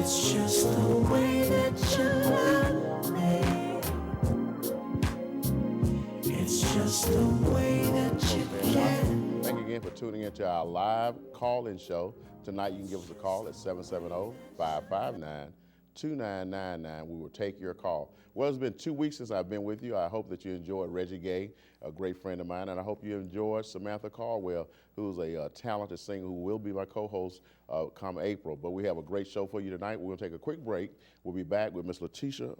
It's just the way that you love me. It's just the way that you care. Thank you again for tuning into our live call-in show. Tonight you can give us a call at 770-559-2999. We will take your call. Well, it's been 2 weeks since I've been with you. I hope that you enjoyed Reggie Gay, a great friend of mine, and I hope you enjoyed Samantha Caldwell, who's a talented singer who will be my co-host come April. But we have a great show for you tonight. We're going to take a quick break. We'll be back with Miss Letitia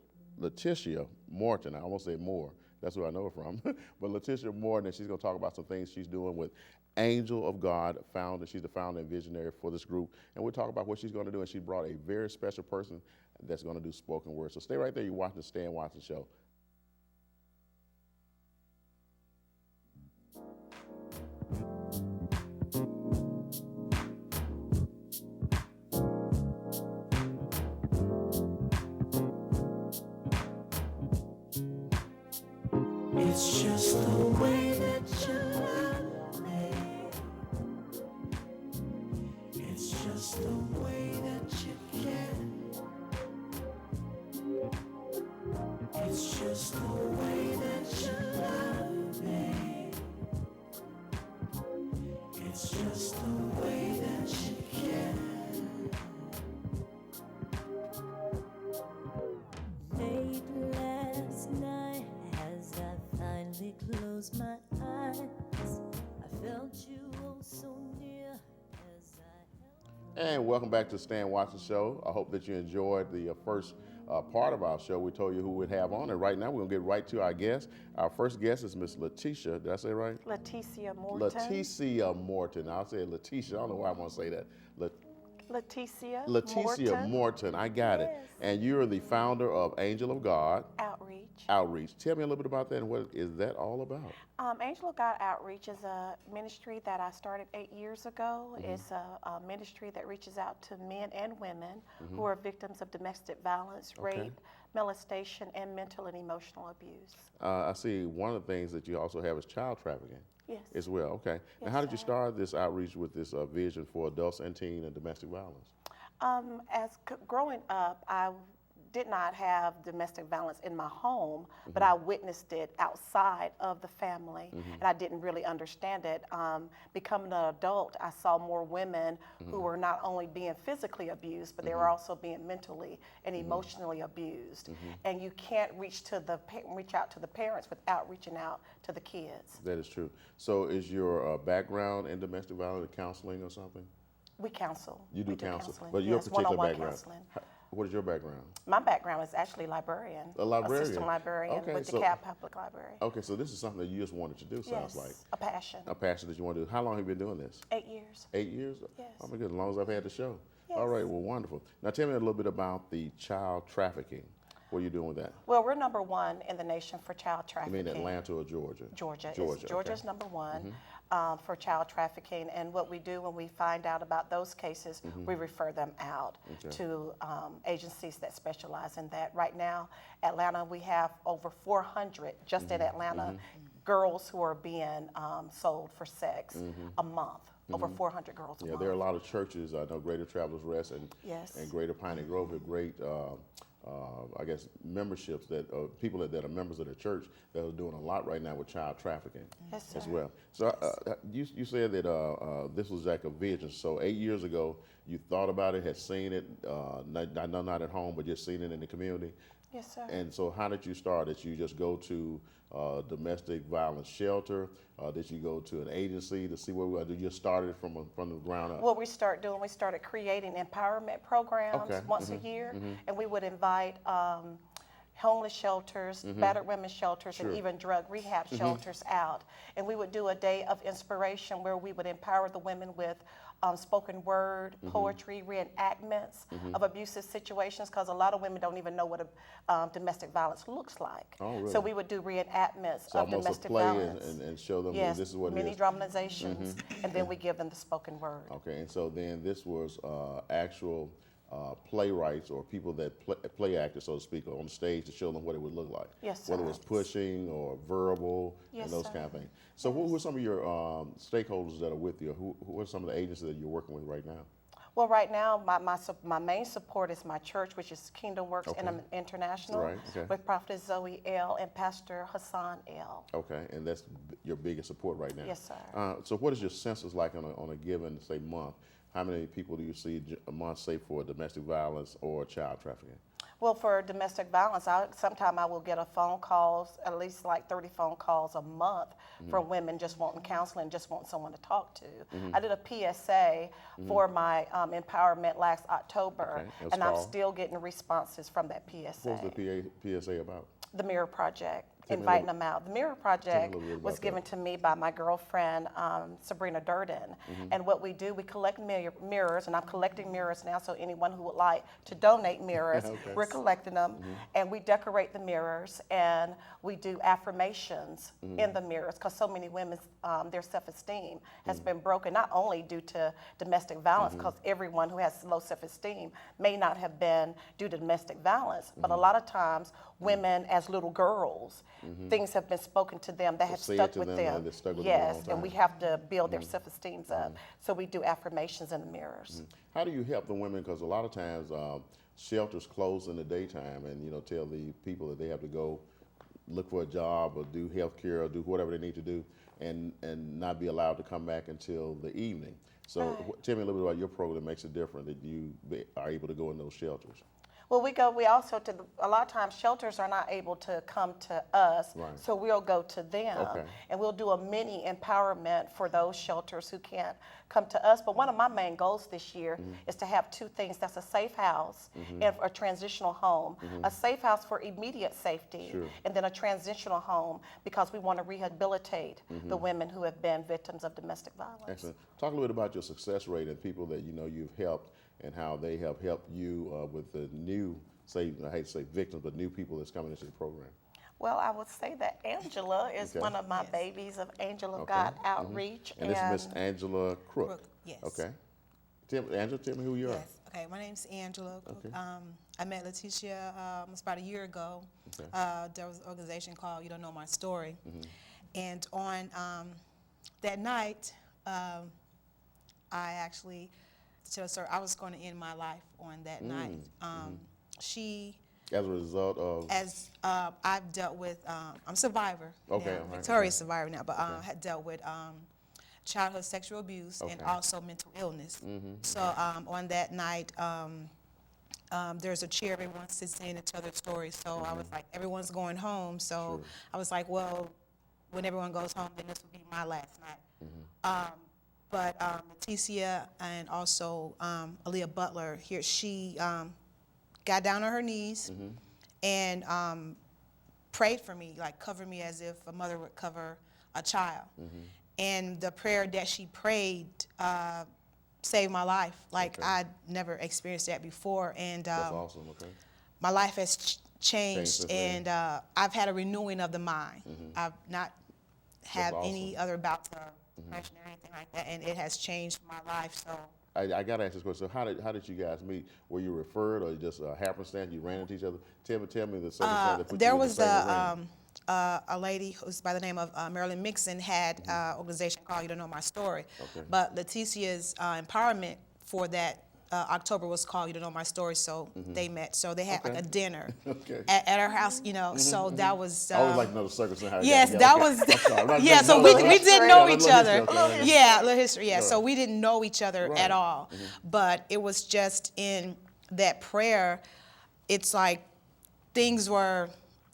Morton. I almost said Moore. That's where I know her from. But Letitia Morton, and she's going to talk about some things she's doing with Angel of God founder. She's the founder and visionary for this group. And we'll talk about what she's going to do. And she brought a very special person that's going to do spoken word. So stay right there. You're watching the Stan Watson Show. It's just the way that you love me. It's just the way that you care. It's just the way that you love me. It's just the way that you care. Late last night, as I finally closed my eyes, I felt you oh so near as I held. And welcome back to the Stan Watson Show. I hope that you enjoyed the first part of our show. We told you who we'd have on, and right now we're going to get right to our guest. Our first guest is Miss Letitia. Did I say it right? Leticia Morton. Leticia Morton. I'll say Letitia. I don't know why I want to say that. Leticia Morton. I got it. Yes. And you're the founder of Angel of God Outreach. Tell me a little bit about that and what is that all about? Angel of God Outreach is a ministry that I started 8 years ago. It's a ministry that reaches out to men and women who are victims of domestic violence, rape, molestation, and mental and emotional abuse. I see one of the things that you also have is child trafficking. Yes. As well, okay. Now, Yes, how did you sir. start this outreach with this vision for adults and teen and domestic violence? Growing up, I did not have domestic violence in my home, but I witnessed it outside of the family, and I didn't really understand it. Becoming an adult, I saw more women who were not only being physically abused, but they were also being mentally and emotionally abused. And you can't reach out to the parents without reaching out to the kids. That is true. So is your background in domestic violence counseling or something? We counsel. You do We counsel, counseling. but your Yes, particular one-on-one background. counseling. What is your background? My background is actually librarian. A librarian? Assistant librarian Okay, with so- DeKalb Public Library. Okay, so this is something that you just wanted to do, sounds Yes, like. a passion. A passion that you want to do. How long have you been doing this? 8 years. 8 years? Yes. Oh my goodness, as long as I've had the show. Yes. All right, well, wonderful. Now tell me a little bit about the child trafficking. What are you doing with that? Well, we're number one in the nation for child I trafficking. mean Atlanta or Georgia? Georgia. Georgia, Georgia's okay. number one for child trafficking. And what we do when we find out about those cases, we refer them out to agencies that specialize in that. Right now, Atlanta, we have over 400, just in Atlanta, girls who are being sold for sex a month. Over 400 girls a Yeah, month. there are a lot of churches. I know Greater Travelers Rest and Yes. and Greater Piney Grove have great, I guess, memberships that people that are members of the church that are doing a lot right now with child trafficking Yes, as sir. well. So you said that this was like a vision. So 8 years ago, you thought about it, had seen it, not at home, but just seen it in the community. Yes, sir. And so how did you start? Did you just go to domestic violence shelter? Did you go to an agency to see where we are? Did you just start it from the ground up? What we started creating empowerment programs Okay. once a year, and we would invite homeless shelters, battered women's shelters, and even drug rehab shelters out. And we would do a day of inspiration where we would empower the women with spoken word, poetry, reenactments of abusive situations, because a lot of women don't even know what domestic violence looks like. Oh, really? So we would do reenactments So of almost a domestic play violence. and show them Yes, this is what mini it is. dramatizations, and then we give them the spoken word. Okay, and so then this was actual playwrights or people that play actors, so to speak, on stage to show them what it would look like. Yes, Whether it sir. was pushing or verbal Yes, and those sir. kind of things. So who are some of your stakeholders that are with you? Who are some of the agencies that you're working with right now? Well, right now, my main support is my church, which is Kingdom Works Okay. International, Right, okay. with Prophetess Zoe L. and Pastor Hassan L. Okay, and that's your biggest support right now? Yes, sir. So what is your census like on a given, say, month? How many people do you see a month, say, for domestic violence or child trafficking? Well, for domestic violence, sometimes I will get a phone calls, at least like 30 phone calls a month from women just wanting counseling, just wanting someone to talk to. I did a PSA for my empowerment last October, Okay, that's and I'm called? still getting responses from that PSA. What was the PSA about? The Mirror Project, Tell me a inviting little- them out. The Mirror me a Project little bit was about given that. to me by my girlfriend, Sabrina Durden. And what we do, we collect mirrors, and I'm collecting mirrors now, so anyone who would like to donate mirrors, Okay. we're collecting them. And we decorate the mirrors, and we do affirmations in the mirrors, because so many women, their self-esteem has been broken, not only due to domestic violence, because everyone who has low self-esteem may not have been due to domestic violence, but a lot of times, women as little girls, things have been spoken to them that have Said stuck to with them them. and they stuck with them a long Yes, and we time. have to build their self-esteem up. So we do affirmations in the mirrors. How do you help the women? Because a lot of times shelters close in the daytime, and tell the people that they have to go look for a job or do health care or do whatever they need to do, and not be allowed to come back until the evening. So tell me a little bit about your program that makes it different, that you are able to go in those shelters. Well, we also, a lot of times shelters are not able to come to us, Right. so we'll go to them. Okay. And we'll do a mini empowerment for those shelters who can't come to us. But one of my main goals this year is to have two things. That's a safe house and a transitional home. A safe house for immediate safety, Sure. and then a transitional home because we want to rehabilitate the women who have been victims of domestic violence. Excellent. Talk a little bit about your success rate and people that you've helped and how they have helped you with the new, say, I hate to say victims, but new people that's coming into the program. Well, I would say that Angela is Okay. one of my Yes. babies of Angel of Okay. God Outreach. And this is Miss Angela Crook. Crook, yes. Okay. Angela, tell me who you are. Yes. Okay. My name's Angela. Okay. I met Leticia almost about a year ago. Okay. There was an organization called You Don't Know My Story, Mm-hmm. and on that night, I actually, sir, I was going to end my life on that night. She, As a result of. as I've dealt with, I'm a survivor. Okay, now, all right, victorious survivor now, but had dealt with childhood sexual abuse and Okay. also mental illness. So on that night, there's a chair, everyone sits in each other's stories. So I was like, everyone's going home. So Sure. I was like, well, when everyone goes home, then this will be my last night. But Leticia and also Aaliyah Butler here, she got down on her knees and prayed for me, like covered me as if a mother would cover a child. And the prayer that she prayed saved my life. Like Okay. I'd never experienced that before. And That's awesome. Okay. my life has Changed changed, since then. and I've had a renewing of the mind. I've not had any awesome. other bouts of depression or anything like that, and it has changed my life. So I got to ask this question. So how did you guys meet? Were you referred or just happenstance? You ran into each other? Tell me the circumstance that put there you in was the same ring. a lady who's by the name of Marilyn Mixon had an organization called You Don't Know My Story. Okay. But Leticia's empowerment for that October was called You Don't Know My Story, so they met. So they had like Okay. a dinner Okay. at her house, so that was... I always like to know the circumstance. How it Yes, got that together. was. I'm sorry, I'm not Yeah, just so knowing we the didn't history. know Yeah, each a little other. history, okay. Yeah, a little history. Yeah, so Right. we didn't know each other Right. at all. But it was just in that prayer, it's like things were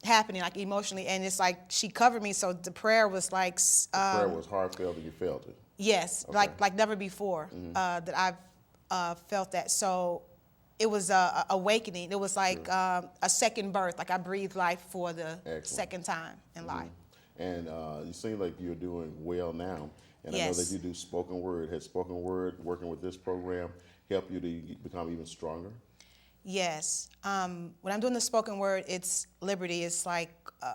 happening, like emotionally, and it's like she covered me. So the prayer was like, Prayer was heartfelt and you felt it. yes, Okay. like never before that I've felt that. So it was a awakening. It was like a second birth. Like I breathed life for the Excellent. second time in life. And you seem like you're doing well now. And I know that Yes. you do spoken word. Has spoken word working with this program helped you to become even stronger? Yes. When I'm doing the spoken word, it's liberty. It's like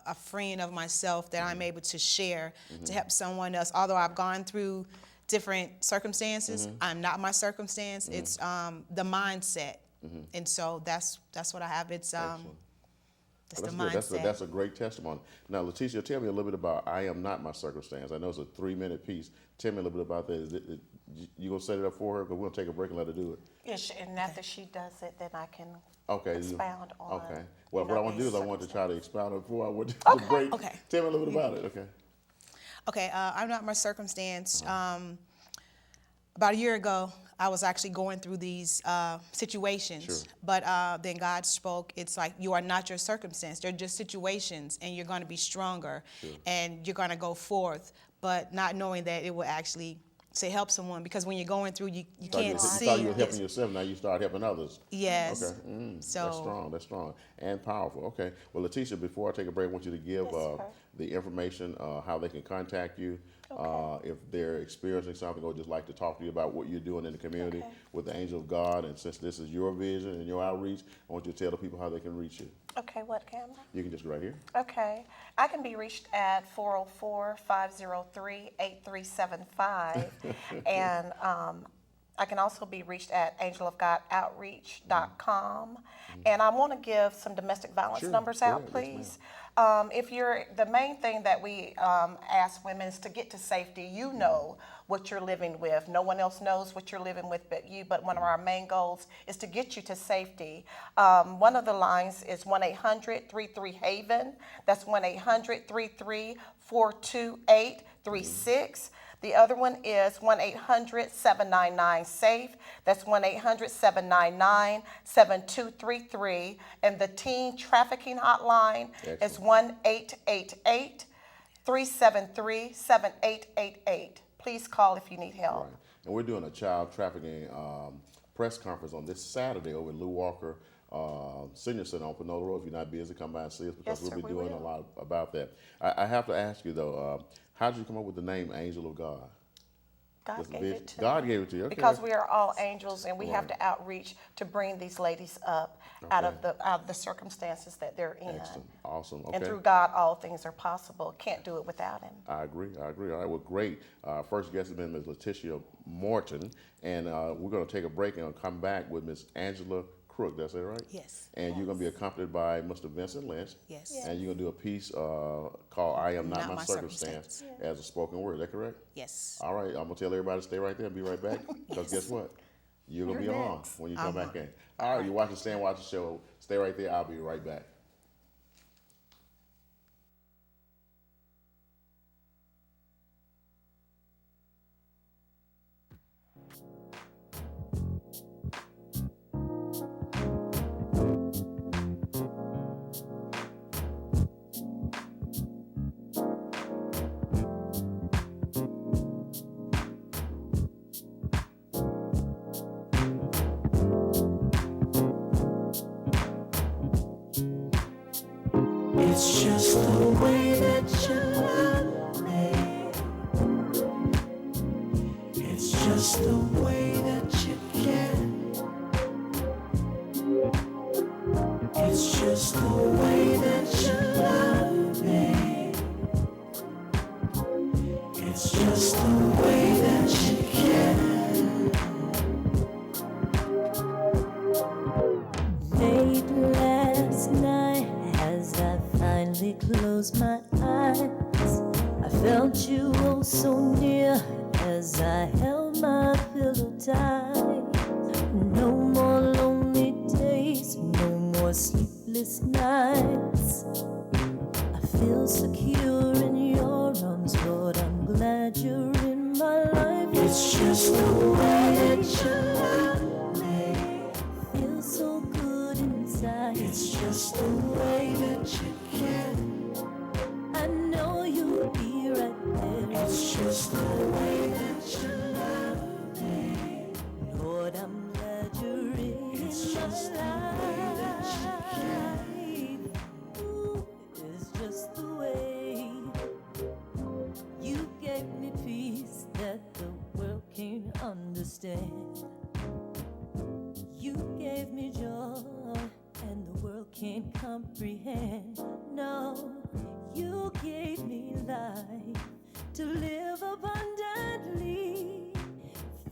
a freeing of myself that I'm able to share to help someone else. Although I've gone through different circumstances, I'm not my circumstance. It's the mindset, and so that's what I have. It's Excellent. it's Well, the that's good. mindset. That's a great testimony. Now, Leticia, tell me a little bit about I Am Not My Circumstance. I know it's a 3-minute piece. Tell me a little bit about that. You going to set it up for her? Because we'll take a break and let her do it. And after she does it, then I can Okay. expound on. Okay. Well, you what I know, want to do these is I want to try to expound on it before I went to Okay. the break. Okay. Tell me a little bit about it. Okay. Okay, I'm not my circumstance. About a year ago, I was actually going through these situations. Sure. But then God spoke. It's like you are not your circumstance. They're just situations, and you're going to be stronger, and you're going to go forth. But not knowing that it will actually say help someone, because when you're going through, you can't see. You thought you were helping yourself. Now you start helping others. Yes. Okay. So That's strong. That's strong and powerful. Okay. Well, Letitia, before I take a break, I want you to give Yes, sir. the information, how they can contact you, if they're experiencing something or just like to talk to you about what you're doing in the community Okay. with the Angel of God. And since this is your vision and your outreach, I want you to tell the people how they can reach you. Okay, what camera? You can just go right here. Okay. I can be reached at 404-503-8375. And I can also be reached at angelofgodoutreach.com. And I want to give some domestic violence Sure. numbers Go out, ahead. Yes, please. If you're, the main thing that we ask women is to get to safety. You know what you're living with. No one else knows what you're living with but you. But one of our main goals is to get you to safety. One of the lines is 1-800-33-HAVEN. That's 1-800-33-428-36. The other one is 1-800-799-SAFE. That's 1-800-799-7233. And the teen trafficking hotline is 1-888-373-7888. Please call if you need help. Right. And we're doing a child trafficking press conference on this Saturday over at Lou Walker Senior Center on Panola Road. If you're not busy, come by and see us because Yes, we'll sir, be we doing will. a lot about that. I have to ask you though, how did you come up with the name Angel of God? God That's gave vision. it to God me. gave it to you. Okay. Because we are all angels and we have Right. to outreach to bring these ladies up out of the circumstances that they're in. Excellent. Awesome. Okay. And through God, all things are possible. Can't do it without Him. I agree. All right. Well, great. First guest has been Ms. Letitia Morton, and we're going to take a break and come back with Ms. Angela Crook. That's it, right? Yes. And you're going to be accompanied by Mr. Vincent Lynch. Yes. And you're going to do a piece called "I Am Not, My Circumstance" as a spoken word. Is that correct? Yes. All right. I'm going to tell everybody to stay right there and be right back. Because guess what? You're going to be on when you come back in. All right. You're watching Stand Watch the Show. Stay right there. I'll be right back. It's just the way that you love me. It's just the way that you care. It's just the way that you love me. It's just the way that you care. Late last night, as I finally closed my eyes, I felt you oh so near as I held my pillow tight. No more lonely days, no more sleepless nights. I feel secure in your arms, Lord. I'm glad you're in my life. It's just the way that you love me. Feel so good inside. It's just the way that you care. I know you'll be right there. It's just the way that you love me. Lord, I'm glad you're in It's my just the way that you care. life. Ooh, it's just the way you gave me peace that the world can't understand. You gave me joy and the world can't comprehend. No, you gave me life to live abundantly.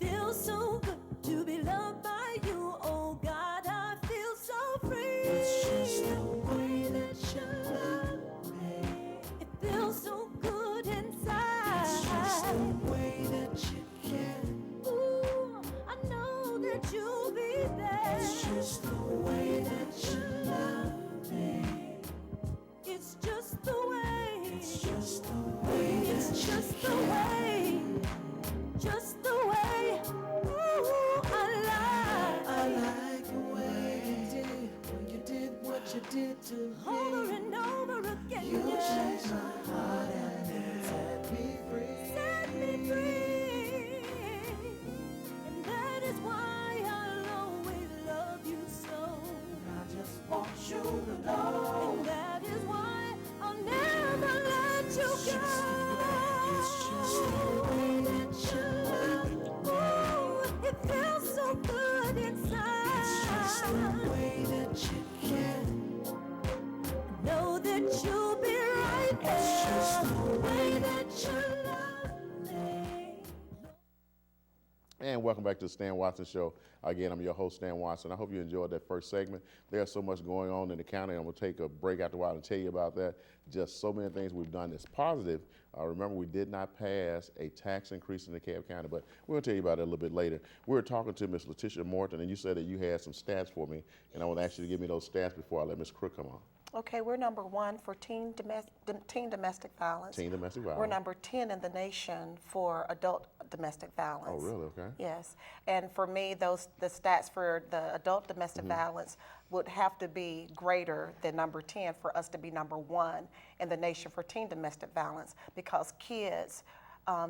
Feels so good to be loved by you, oh God. I feel so free. It's just the way that you love me. It feels so good inside. It's just the way that you care. Ooh, I know that you'll be you did to me. over and over again. You changed my heart and set me free. Set me free. And that is why I'll always love you so. I just want you to know. And that is why I'll never let you go. It's just the way that you love. Ooh, it feels so good inside. It's just the way that you care. Know that you'll be right there. It's just the way that you love me. And welcome back to the Stan Watson Show. Again, I'm your host, Stan Watson. I hope you enjoyed that first segment. There's so much going on in the county. I'm going to take a break after a while and tell you about that. Just so many things we've done that's positive. Remember, we did not pass a tax increase in DeKalb County, but we're going to tell you about it a little bit later. We were talking to Ms. Letitia Morton, and you said that you had some stats for me, and I want to ask you to give me those stats before I let Ms. Crook come on. Okay, we're number 1 for teen domestic violence. Teen domestic violence. We're number 10 in the nation for adult domestic violence. Oh, really? Okay. Yes, and for me, the stats for the adult domestic violence would have to be greater than number 10 for us to be number 1 in the nation for teen domestic violence, because kids,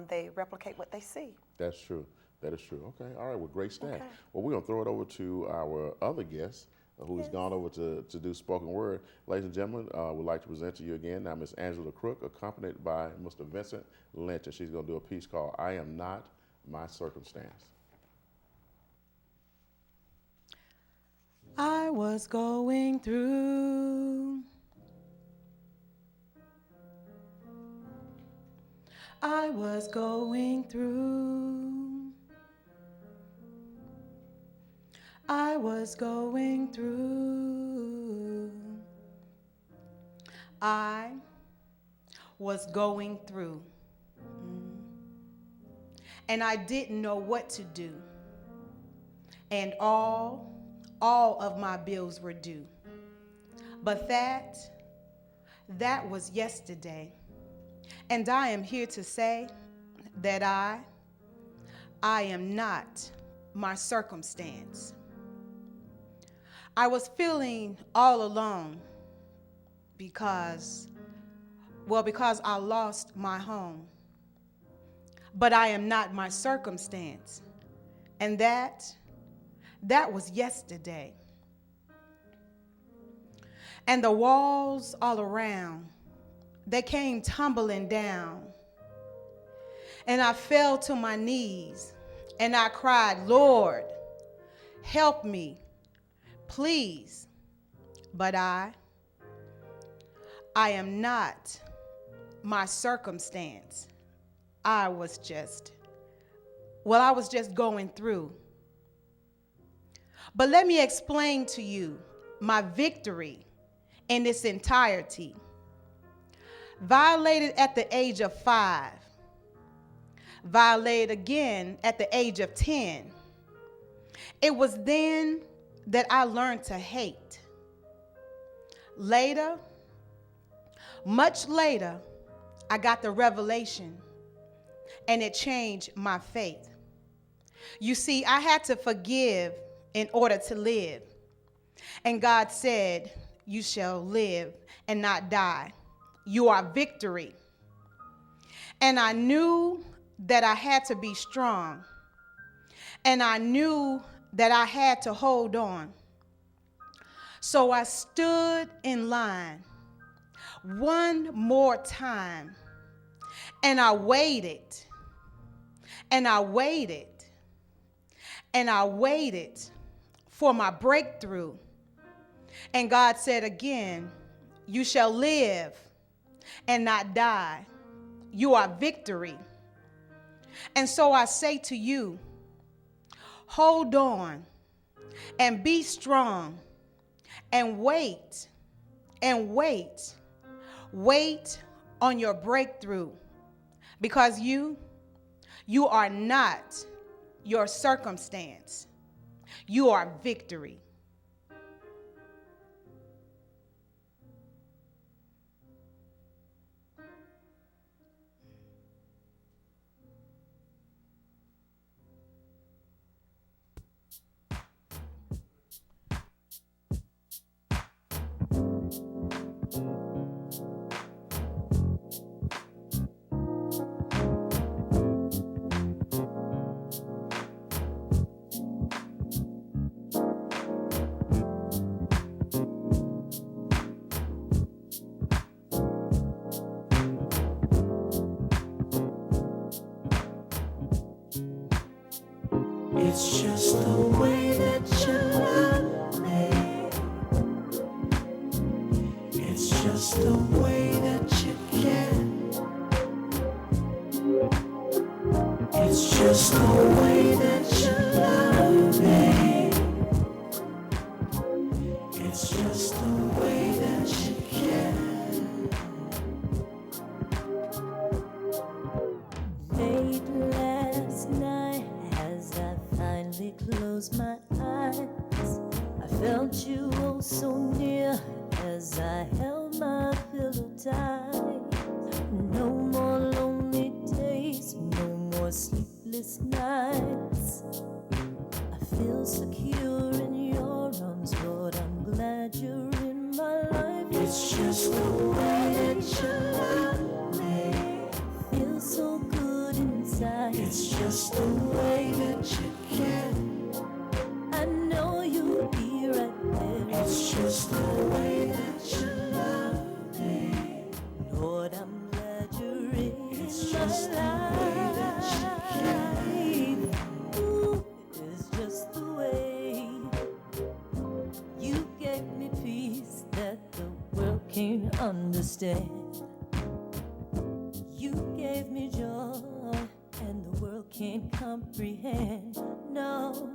they replicate what they see. That's true. That is true. Okay. All right. Well, great stat. Okay. Well, we're going to throw it over to our other guest who's gone over to do spoken word. Ladies and gentlemen, we'd like to present to you again now Miss Angela Crook, accompanied by Mr. Vincent Lynch, and she's going to do a piece called I Am Not My Circumstance. I was going through. I was going through. I was going through. I was going through. And I didn't know what to do. And all of my bills were due. But that was yesterday. And I am here to say that I am not my circumstance. I was feeling all alone because I lost my home. But I am not my circumstance. And that was yesterday. And the walls all around, they came tumbling down. And I fell to my knees and I cried, Lord, help me, please. But I am not my circumstance. I was just going through. But let me explain to you my victory in its entirety. Violated at the age of 5. Violated again at the age of 10. It was then that I learned to hate. Later, much later, I got the revelation, and it changed my faith. You see, I had to forgive in order to live. And God said, you shall live and not die. You are victory. And I knew that I had to be strong. And I knew that I had to hold on. So I stood in line one more time. And I waited. And I waited. And I waited for my breakthrough. And God said again, you shall live and not die. You are victory. And so I say to you, hold on and be strong and wait and wait. Wait on your breakthrough, because you are not your circumstance. You are victory. It's just the way that you love me. It's just the way that you care. It's just the way that you love me. It's just the way that you care. Late last night, as I finally closed my eyes, I felt you oh so near as I held my pillow tight. No more lonely days, no more sleepless nights. I feel secure in your arms, Lord. I'm glad you're in my life. It's just the way that you love me. Feel so good inside. It's just the way that you care. I know you'll be right there. It's just the way that you love me. Lord, I'm glad you're in It's my just the way that you life. Ooh, it's just the way you gave me peace that the world can't understand. You gave me joy and the world can't comprehend. No,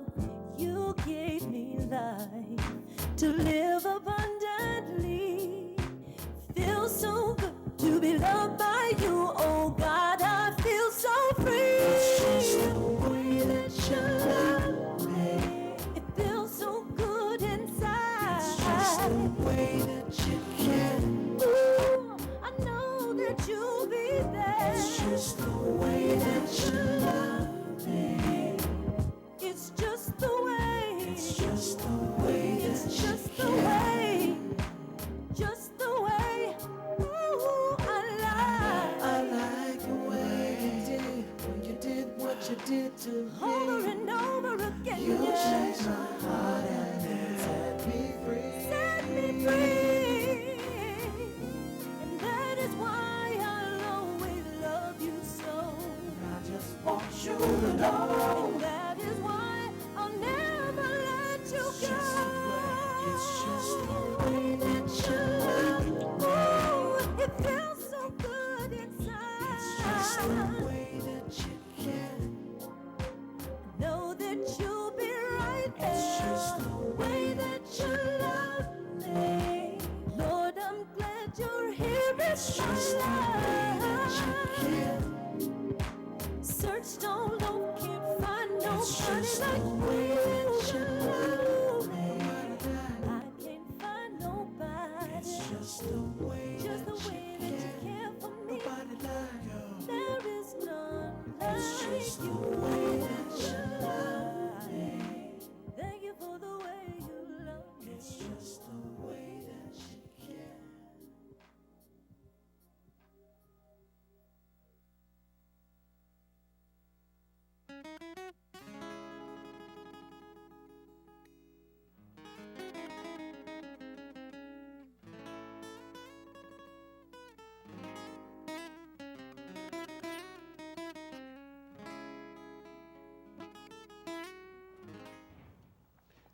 you gave me life to live abundantly. Feels so good to be loved by you, oh God. I feel so free. It's just the way that you love me. It feels so good inside. It's just the way that you care. Ooh, I know that you'll be there. It's just the way that you love me. It's just the way. It's just the way that It's you just the care. way. Just the way. Ooh, I I like the way you did when you did what you did to like me. over and over again. You yeah. changed my heart and then set me free. Set me free. And that is why I'll always love you so. I just want you to know. And that is why I'll never let you It's go. just the way, it's just the way that you love me. Ooh, it feels so good inside. It's just the way that you care. Know that you'll be right there. It's just the way that you love me. Lord, I'm glad you're here. It's just the way that you care. Searched all over, can't find It's nobody just like the way that you love you. me. I can't find nobody. It's just the way Just the that way you that you care. care for me. Nobody like you. There is none It's like just the you. way that you love me. Thank you for the way you love me. It's just the way that you care.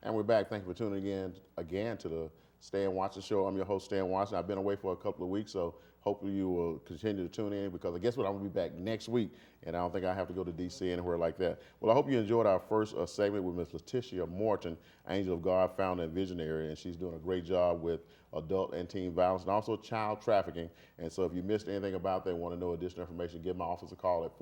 And we're back. Thank you for tuning in again to the Stan Watson Show. I'm your host, Stan Watson. I've been away for a couple of weeks, so hopefully you will continue to tune in because guess what? I'm going to be back next week, and I don't think I have to go to D.C. anywhere like that. Well, I hope you enjoyed our first segment with Ms. Letitia Morton, Angel of God founder and visionary, and she's doing a great job with adult and teen violence and also child trafficking. And so if you missed anything about that and want to know additional information, give my office a call at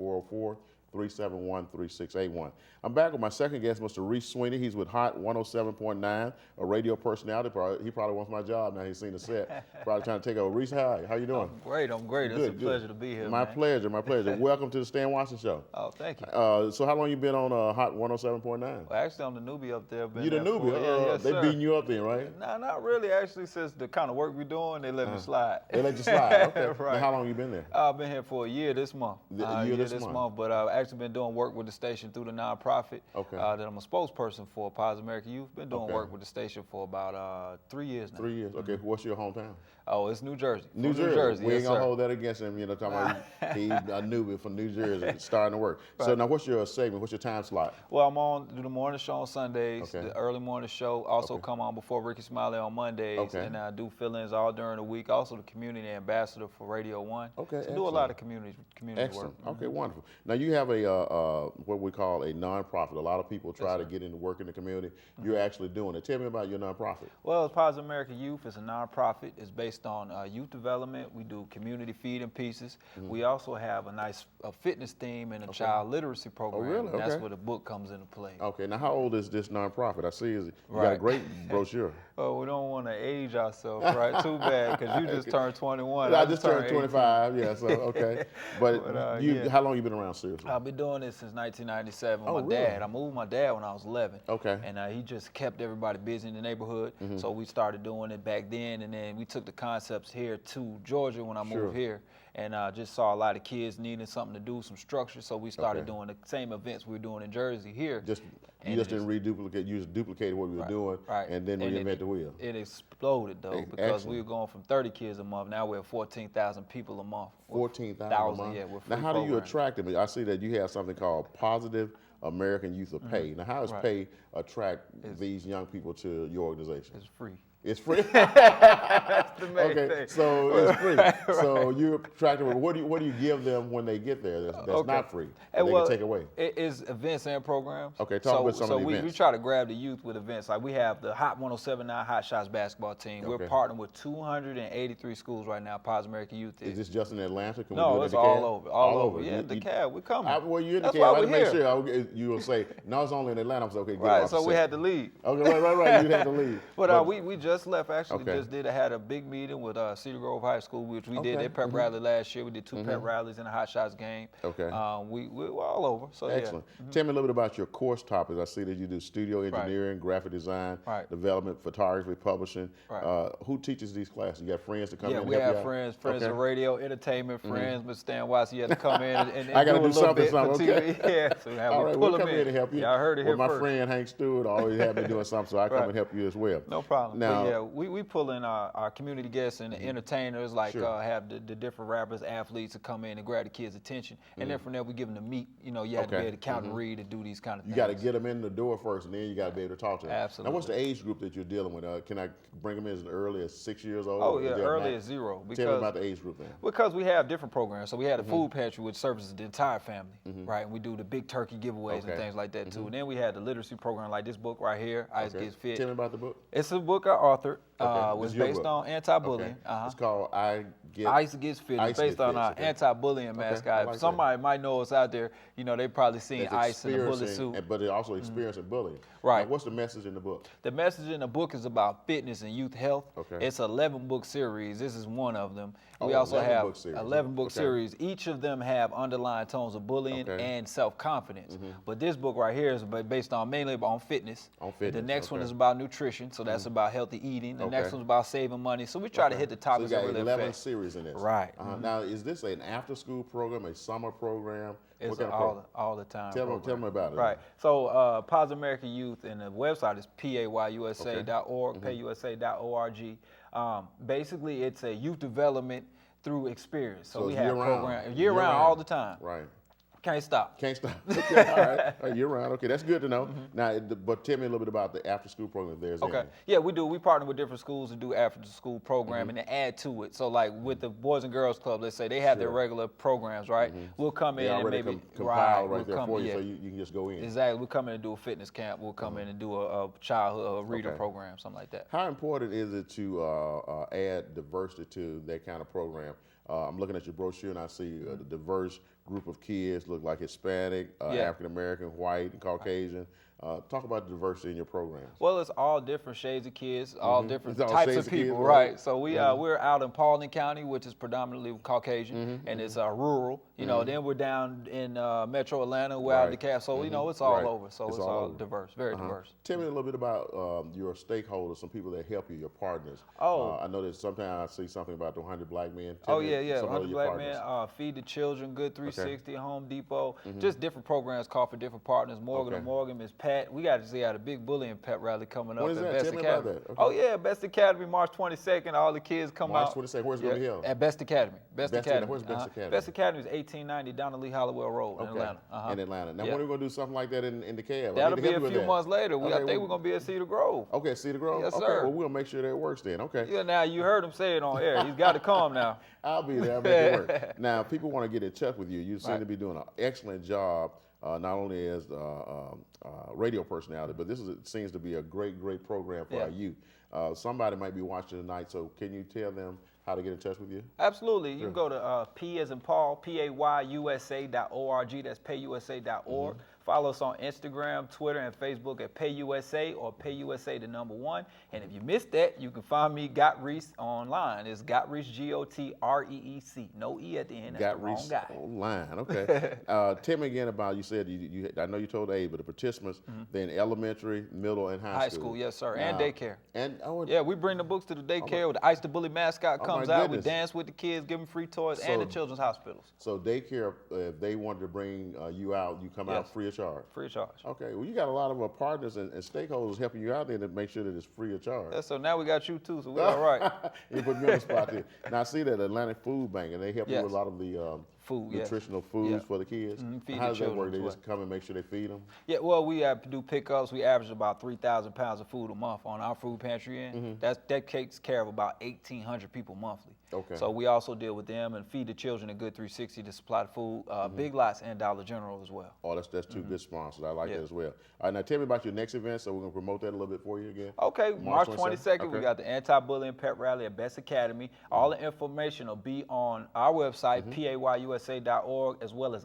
404-371-3681. I'm back with my second guest, Mr. Reese Sweeney. He's with Hot 107.9, a radio personality. He probably wants my job now. He's seen the set. Probably trying to take over. Reese, hi. How you doing? I'm great. It's a Good. pleasure to be here. My man. pleasure. Welcome to the Stan Watson Show. Oh, thank you. So how long you been on Hot 107.9? Well, actually, I'm the newbie up there. Been You the there newbie? for- yes, They sir. beating you up then, right? Nah, not really. Actually, since the kind of work we're doing, they let me slide. They let you slide. Okay. Right. Now, how long you been there? I've been here for a year this month. A year this month. But actually been doing work with the station through the nonprofit Okay. that I'm a spokesperson for, Positive American Youth. Been doing Okay. work with the station for about 3 years now. 3 years. Okay. What's your hometown? Oh, it's New Jersey. New From Jersey. We yes, ain't gonna sir. hold that against him. You know, talking about he a newbie from New Jersey starting to work. So now, what's your segment? What's your time slot? Well, I'm on do the morning show on Sundays, Okay. the early morning show. Also come on before Ricky Smiley on Mondays, Okay. and I do fill-ins all during the week. Also the community ambassador for Radio One. Okay, So do a lot of community Excellent. work. Okay, wonderful. Now you have a what we call a nonprofit. A lot of people try to get into work in the community. You're actually doing it. Tell me about your nonprofit. Well, it's Positive American Youth. It's a nonprofit. It's based on youth development. We do community feeding pieces. We also have a nice fitness theme and a child literacy program. really? And that's Okay. where the book comes into play. Okay. Now, how old is this nonprofit? I see you got a Right. great brochure. Oh, we don't want to age ourselves, right? Too bad, because you just turned 21. I just turned 18. 25. Yeah. So okay. But yeah. how long you been around? Seriously. I've been doing this since 1997 with Oh, my really? dad. I moved with my dad when I was 11. Okay. And he just kept everybody busy in the neighborhood. So we started doing it back then, and then we took the concepts here to Georgia when I Sure. moved here. And just saw a lot of kids needing something to do, some structure. So we started Okay. doing the same events we were doing in Jersey here. Just you And just it didn't reduplicate. You just duplicated what we were doing, Right. and then And reinvent the wheel. It exploded though, because Excellent. we were going from 30 kids a month. Now we're 14,000 people a month. 14,000 a month. Yeah, with Now, free how do you programs. attract them? I see that you have something called Positive American Youth of Pay. Now, how does Right. Pay attract these young people to your organization? It's free. It's free. That's the main Okay, thing. so it's free. So you attract them. What do you give them when they get there? That's Okay. not free. And They well, can take away. It is events and programs. Okay, talk about some of the we events. try to grab the youth with events. Like we have the Hot 107.9 Hot Shots basketball team. Okay. We're partnering with 283 schools right now. Positive American Youth Is this just in Atlanta? Can we No, do it it's in all DeKalb? over. All over. You- Yeah, you- DeKalb, we're coming. Well, you're in That's DeKalb. why I we're had to make here. sure you will say, no, it's only in Atlanta. I'm saying, okay, get Right, off so the we set. had to leave. Okay, right. You had to leave. But we just left. Actually, Okay. just had a big meeting with Cedar Grove High School, which we did Okay, their pep rally last year. We did 2 pep rallies in a Hot Shots game. Okay. We were all over. So Excellent. Tell me a little bit about your course topics. I see that you do studio engineering, graphic design, Right. development, photography, publishing. Right. Who teaches these classes? You got friends to come Yeah, in and we help have you out? friends Okay. in radio, entertainment, friends. But Stan Watts, he had to come in and I gotta do a do little bit something, for okay. TV. Yeah, so we have All to right, pull we'll him come in and help you. Yeah, I heard it here my first. friend Hank Stewart always had me doing something, so I come Right. and help you as well. No problem. Now, But yeah, we pull in our community guests and the entertainers, like Sure. have the different rappers, athletes to come in and grab the kids' attention. And then from there, we give them the meat. You have to be Okay. able to count and read and do these kind of you things. got to get them in the door first, and then you got to be able to talk to them. Absolutely. Now, what's the age group that you're dealing with? Can I bring them in as early as 6 years old? Oh, Is yeah, there a early max? as 0. Tell me Because about the age group then. Because we have different programs. So we had a food pantry, which services the entire family, right? And we do the big turkey giveaways Okay. and things like that too. And then we had the literacy program, like this book right here, Ice Okay. Gets Fit. Tell me about the book. It's a book I authored. Okay. Was It's your based book. on anti-bullying. Okay. It's called Ice Gets Fit. Ice It's based Gets on Fit, our okay. anti-bullying mascot. I like If somebody might know us out there, they probably seen that's Ice in a bullet experiencing- suit. But they're also experiencing bullying. Right. Now, what's the message in the book? The message in the book is about fitness and youth health. Okay. It's an 11-book series. This is one of them. Oh, We also 11 have book series. 11-book Okay. series. Each of them have underlying tones of bullying Okay. and self-confidence. But this book right here is based on mainly on fitness. On fitness, The next one okay. is about nutrition, so that's about healthy eating. The next Okay. one's about saving money. So we try to hit the topics So you that got really 11 affect. series in this. Right. Now, is this an after-school program, a summer program? It's what kind of all, program? all the time. Tell program. me about it. Right. So Positive American Youth, and the website is payusa.org, payusa.org. Basically, it's a youth development through experience. So, So we it's have year-round. programs year-round all the time. Right. Can't stop. Can't stop. Okay, all right. All right, you're right. Okay, that's good to know. Now, but tell me a little bit about the after-school program if there's Okay. any. Yeah, we do. We partner with different schools to do after-school programming and add to it. So, like with the Boys and Girls Club, let's say they have their Sure. regular programs, right? We'll come They in and already maybe compiled we'll right there come, for you, yeah. so you can just go in. Exactly. We'll come in and do a fitness camp. We'll come in and do a childhood reader Okay. program, something like that. How important is it to add diversity to that kind of program? I'm looking at your brochure and I see a diverse group of kids, look like Hispanic, Yeah. African American, white, and Caucasian. Talk about the diversity in your programs. Well, it's all different shades of kids, all different It's all types shades of of kids, people, right? right? So we're out in Paulding County, which is predominantly Caucasian, and it's rural. You know, then we're down in Metro Atlanta, we're out in DeKalb. So, you know, it's all Right. over. So it's all over. diverse, very diverse. Tell me a little bit about your stakeholders, some people that help you, your partners. Oh. I know that sometimes I see something about the 100 Black Men. Oh, Tell me yeah. some of 100 your Black partners. Men, Feed the Children, Good 360, Home Depot. Just different programs called for different partners. Morgan Okay. to Morgan, Miss Pat. We got to see how the big bullying pet rally coming up When is at that? Best Tell me Academy. about that. Oh, Okay. yeah, Best Academy, March 22nd. All the kids come March out. 22nd. Where's it going to be held? At Best Academy. Best Academy. Where's Best Academy? Best Academy is 1890 down the Lee Hollowell Road in Okay. Atlanta. In Atlanta. Now, Yeah. when are we going to do something like that in DeKalb? That'll be a few months later. I think we're going to be at Cedar Grove. Okay, Cedar Grove? Yes, okay, sir. well, we'll make sure that works then. Okay. Yeah, now you heard him say it on air. He's got to come now. I'll be there. I'll make it work. Now, if people want to get in touch with you. You seem Right. to be doing an excellent job, not only as radio personality, but it seems to be a great program for Yeah. our youth. Somebody might be watching tonight, so can you tell them how to get in touch with you? Absolutely. You can go to P as in Paul, PAYUSA.org. That's payusa.org. Follow us on Instagram, Twitter, and Facebook at PayUSA or PayUSA the number 1. And if you missed that, you can find me, Got Reese, online. It's Got Reese, G-O-T-R-E-E-C. No E at the end. That's Got the wrong Reese guy. online. Okay. Tell me again about, you said, I know you told the age, but the participants, they're in elementary, middle, and high school. High school, yes, sir, and Now- daycare. And Yeah, we bring the books to the daycare. With the Ice the Bully mascot Oh, comes my out. We goodness. dance with the kids, give them free toys, So- and the children's hospitals. So daycare, if they wanted to bring you out, you come out Yes. free of charge. Free of charge. Okay, well, you got a lot of partners and stakeholders helping you out there to make sure that it's free of charge. Yeah, so now we got you too, so we're all right. You put me on the spot there. Now, I see that Atlantic Food Bank, and they help you Yes. with a lot of the Food, yes. nutritional foods Yeah. for the kids. Feed How the does that work? children They as just come and make sure they feed them? Yeah, well, we have to do pickups. We average about 3,000 pounds of food a month on our food pantry end. That takes care of about 1,800 people monthly. Okay. So we also deal with them and Feed the Children at Good 360 to supply the food, Big Lots and Dollar General as well. Oh, that's two good sponsors. I like Yeah. that as well. All right, now tell me about your next event, so we're going to promote that a little bit for you again. Okay, March 22nd, we Okay. got the Anti-Bullying Pep Rally at Best Academy. All the information will be on our website, PAYUSA.org, as well as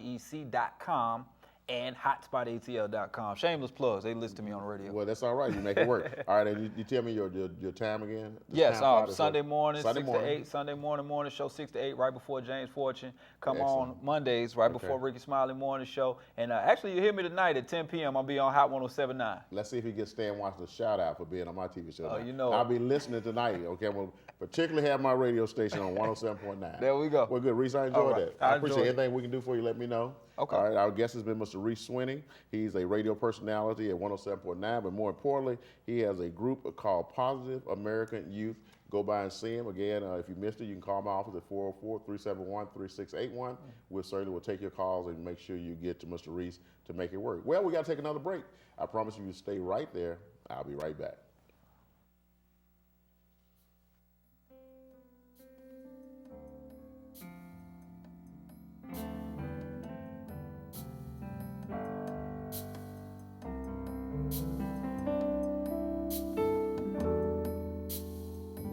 GotReach.com and HotspotATL.com. Shameless plugs. They listen to me on the radio. Well, that's all right. You make it work. All right, and you tell me your time again? The Yes, time slot is Sunday what? morning, Sunday 6 morning. to 8. Sunday morning show, 6 to 8, right before James Fortune. Come Excellent. on Mondays, right before Ricky Smiley morning show. And actually, you hear me tonight at 10 p.m. I'll be on Hot 107.9. Let's see if he gets Stan Watson a shout out for being on my TV show. Oh, now. you know I'll it. be listening tonight. Okay, I'm gonna particularly have my radio station on 107.9. There we go. Well, good, Reese. I All enjoyed right. that. I I appreciate enjoyed it. anything we can do for you. Let me know. Okay. All right. Our guest has been Mr. Reese Swinney. He's a radio personality at 107.9, but more importantly, he has a group called Positive American Youth. Go by and see him. Again, if you missed it, you can call my office at 404-371-3681. We certainly will take your calls and make sure you get to Mr. Reese to make it work. Well, we got to take another break. I promise you stay right there. I'll be right back.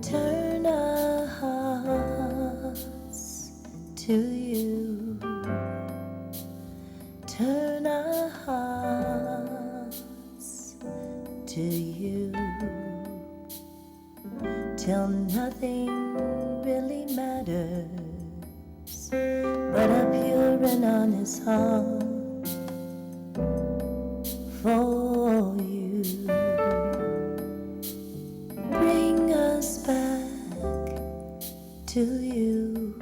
Turn our hearts to you. Turn our hearts to you. Till nothing really matters but a pure and honest heart for you. Bring us back to you.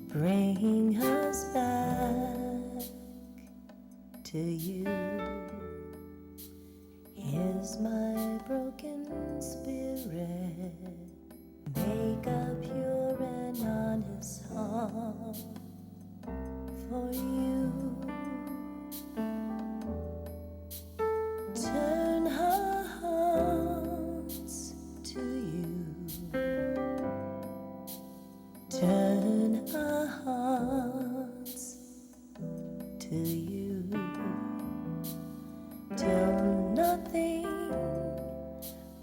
Bring us back to you. Here's my broken spirit. Make a pure and honest heart for you. Turn our hearts to you. Turn our hearts to you. Till nothing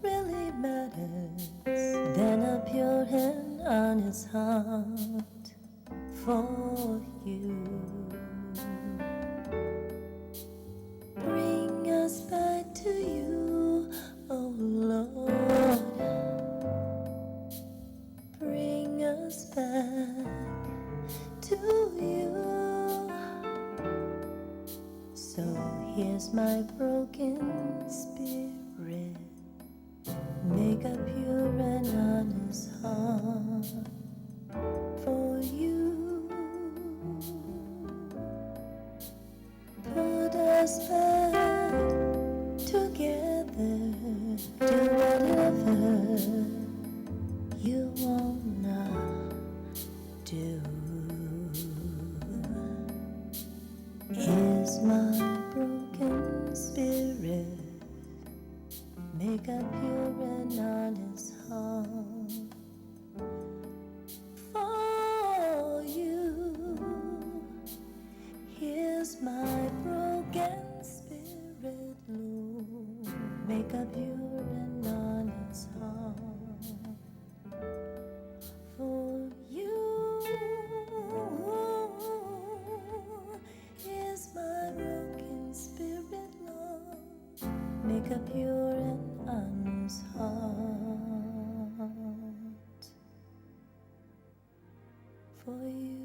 really matters than a pure and honest heart for you. Bring us back to you, oh Lord. Bring us Here's my broken spirit. Make a pure and honest heart for you. Put us back together. Do whatever you wanna do. Here's my broken spirit. Make a pure and honest heart for you. Here's my broken spirit, Lord. Make a pure and honest heart for you. Here's my broken spirit, Lord. Make a pure and honest heart for you.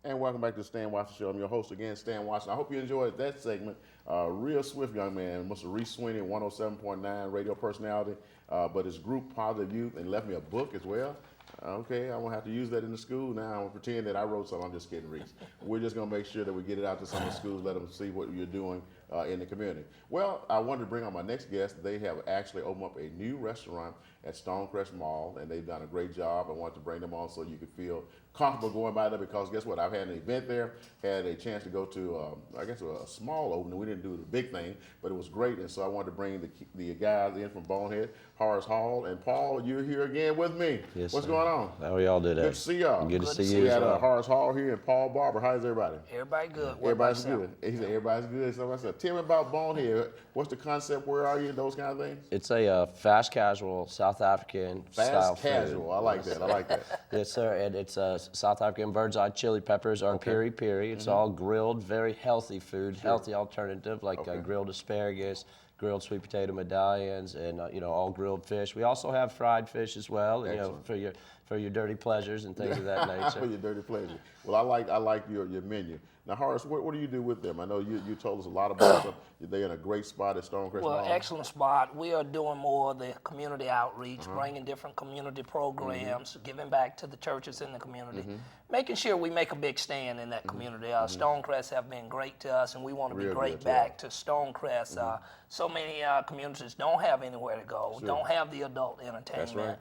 And welcome back to the Stan Watson Show. I'm your host again, Stan Watson. I hope you enjoyed that segment. Real swift young man, Mr. Reese Sweeney, 107.9 radio personality, but his group Positive Youth, and left me a book as well. Okay, I won't have to use that in the school now. I'm going to pretend that I wrote something. I'm just kidding, Reese. We're just going to make sure that we get it out to some of the schools, let them see what you're doing in the community. Well, I wanted to bring on my next guest. They have actually opened up a new restaurant at Stonecrest Mall, and they've done a great job. I wanted to bring them on so you could feel comfortable going by there, because guess what? I've had an event there, had a chance to go to, I guess, a small opening. We didn't do the big thing, but it was great, and so I wanted to bring the guys in from Bonehead, Horace Hall, and Paul, you're here again with me. Yes, What's sir. going on? How are y'all today? Good to see y'all. Good to see you We as had well. Horace Hall here and Paul Barber. How's everybody? Everybody good. What about Everybody's yourself? good. He said everybody's good. So I said, tell me about Bonehead. What's the concept? Where are you? Those kind of things. It's a fast casual South African style Fast casual. food. I like that. I like that. Yes, sir. And it's South African bird's eye chili peppers or piri piri. It's all grilled, very healthy food, healthy alternative like grilled asparagus, grilled sweet potato medallions, and all grilled fish. We also have fried fish as well, Excellent. for your dirty pleasures and things of that For nature. your dirty pleasure. Well, I like your menu. Now, Horace, what do you do with them? I know you told us a lot about them. They're in a great spot at Stonecrest Well, Mall. excellent spot. We are doing more of the community outreach, bringing different community programs, giving back to the churches in the community, making sure we make a big stand in that community. Stonecrest have been great to us, and we want to be Real great good to back to Stonecrest. So many communities don't have anywhere to go, don't have the adult entertainment.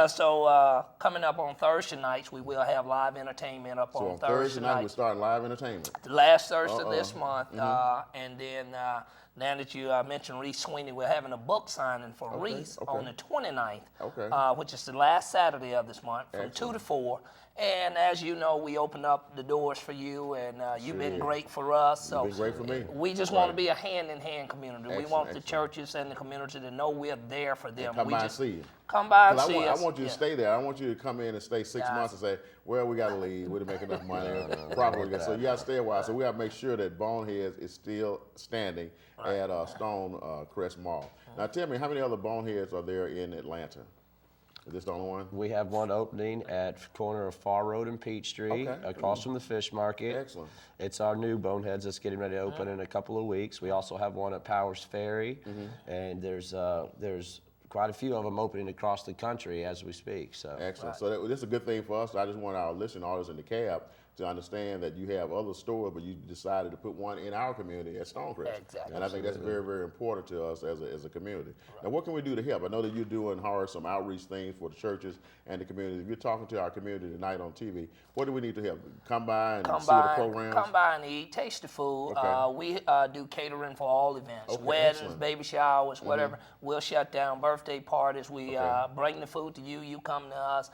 So coming up on Thursday nights, we will have live entertainment up So on on Thursday night, we're nights. starting live entertainment. The last Thursday of this month, and then now that you mentioned Reese Sweeney, we're having a book signing for Reese on the 29th, which is the last Saturday of this month, from 2 to 4. And as you know, we open up the doors for you, and you've been great for us. So been great for me. we just want to be a hand-in-hand community. We Excellent, want the excellent. churches and the community to know we're there for them. Come we by and just see you. Come by and 'Cause see I us. want you to stay there. I want you to come in and stay 6 months and say, well, we got to leave. We didn't make enough money. Probably. So you got to stay a while. So we got to make sure that Boneheads is still standing at Stonecrest Mall. Now tell me, how many other Boneheads are there in Atlanta? Is this the only one? We have one opening at corner of Far Road and Peachtree, Okay. across from the fish market. Excellent. It's our new Boneheads that's getting ready to open in a couple of weeks. We also have one at Powers Ferry, and there's quite a few of them opening across the country as we speak. So Excellent. So this is a good thing for us. I just want our listening audience in the cab to understand that you have other stores, but you decided to put one in our community at Stonecrest. Exactly. And I think that's very, very important to us as a community. Now, what can we do to help? I know that you're doing, Horace, some outreach things for the churches and the community. If you're talking to our community tonight on TV, what do we need to help? Come by and see the programs? Come by and eat, taste the food. Okay. We do catering for all events, Okay, weddings, excellent. baby showers, whatever. We'll shut down birthday parties. We bring the food to you. You come to us.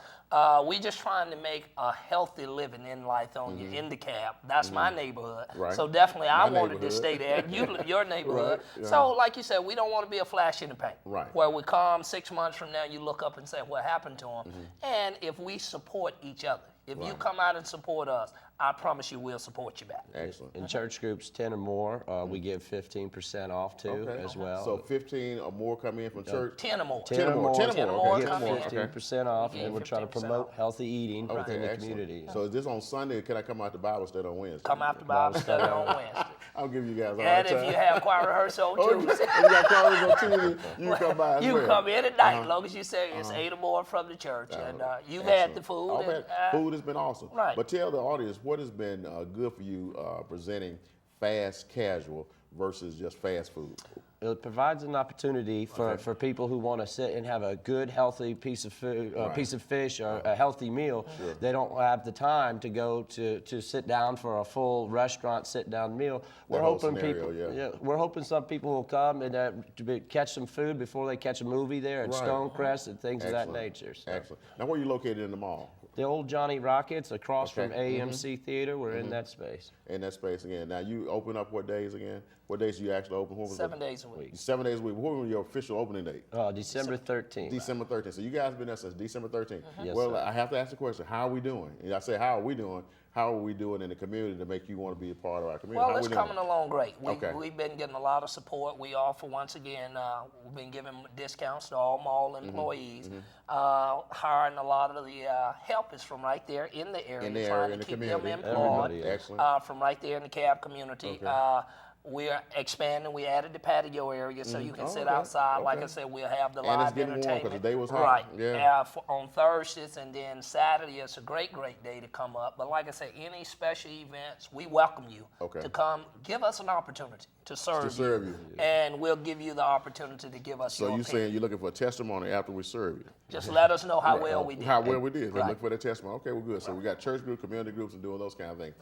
We just trying to make a healthy living in Lythonia, in the cab. That's my neighborhood. Right. So definitely, I My wanted to neighborhood. stay there. Your neighborhood. Right, yeah. So, like you said, we don't want to be a flash in the pan. Right. Where we come 6 months from now, you look up and say, what happened to them? And if we support each other, If you come out and support us, I promise you we'll support you back. Excellent. In church groups 10 or more, we give 15% off too as well. So 15 or more come in from church? 10 or more. 10 or more, 10 or 10 or more, more okay, we 10 or come more, in. okay. 15% off, Yeah, and we're trying to 15% promote off. healthy eating within the Excellent. communities. So is this on Sunday, or can I come out to Bible study on Wednesday? Come after Bible study on Wednesday. I'll give you guys all And the time. if you have choir rehearsal Oh, on you Tuesday, got callers on Tuesday, you can come by as you well. can come in at night, as long as you say it's 8 or more from the church. And you've had the food. I've and, had- food has been awesome. Right. But tell the audience what has been good for you presenting fast casual versus just fast food. It provides an opportunity for people who want to sit and have a good, healthy piece of food, piece of fish, or a healthy meal. They don't have the time to go to sit down for a full restaurant sit-down meal. We're whole hoping scenario, people, we're hoping some people will come and catch some food before they catch a movie there at Right. Stonecrest and things of that Excellent. nature. So. Excellent. Now, where are you located in the mall? The old Johnny Rockets across from Okay. AMC Theater. We're in that space. In that space again. Now, you open up what days again? What days do you actually open? What was 7 it? days a week. 7 days a week. What was your official opening date? December 13th. December 13th. So you guys been there since December 13th. Yes, Well, sir. I have to ask the question, how are we doing? And I say, how are we doing? How are we doing in the community to make you want to be a part of our community? Well, How it's we doing? coming along great. Okay. We've been getting a lot of support. We offer, once again, we've been giving discounts to all mall Mm-hmm. employees. Hiring a lot of the helpers from right there in the area, In the trying area, in to the keep community. them employed. Everybody, Excellent. From right there in the cab community. Okay. We're expanding. We added the patio area so you can sit okay, outside. Like okay. I said, we'll have the And it's live getting warm 'cause entertainment. the day was hot. Right. Yeah. On Thursdays, and then Saturday it's a great day to come up. But like I said, any special events, we welcome you Okay. to come. Give us an opportunity to serve you. and we'll give you the opportunity to give us So your you're opinion. saying you're looking for a testimony after we serve you? Just let us know how well we did. How well we did. Right. Look for the testimony. Okay, well, good. So we got church groups, community groups, and doing those kind of things.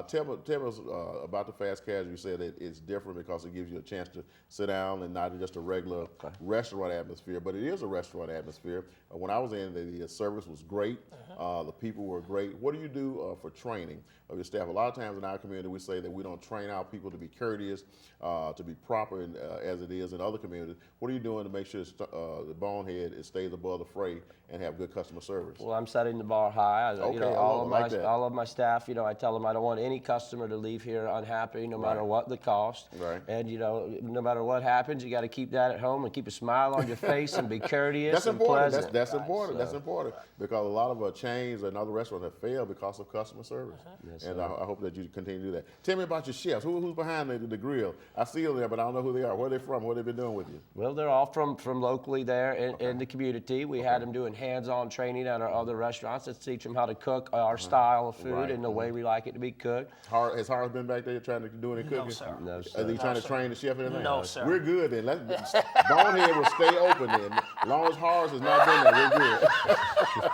Tell us about the fast casual. You said that it's different because it gives you a chance to sit down and not just a regular restaurant atmosphere, but it is a restaurant atmosphere. When I was in, the service was great. The people were great. What do you do for training of your staff? A lot of times in our community, we say that we don't train our people to be courteous, to be proper as it is in other communities. What are you doing to make sure the Bonehead stays above the fray and have good customer service? Well, I'm setting the bar high. Okay, I all like that. of my staff, I tell them I don't want any customer to leave here unhappy, no matter what the cost. Right. And no matter what happens, you got to keep that at home and keep a smile on your face and be courteous That's and important. pleasant. That's important. So- That's important because a lot of chains and other restaurants have failed because of customer service. Yes, And sir. I hope that you continue to do that. Tell me about your chefs. Who's behind the grill? I see them there, but I don't know who they are. Where are they from? What have they been doing with you? Well, they're all from locally there in the community. We had them doing hands-on training at our other restaurants to teach them how to cook our style of food Right. and the way we like it to be cooked. Has Horace been back there trying to do any cooking? No, sir. No, Is sir. he trying to train the chef and everything? No, sir. We're good then. Bonehead will stay open then. As long as Horace has not been there, we're good.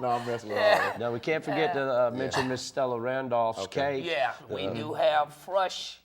No, I'm messing with Horace. Now, we can't forget to mention Miss Stella Randolph's cake. Yeah, we do have fresh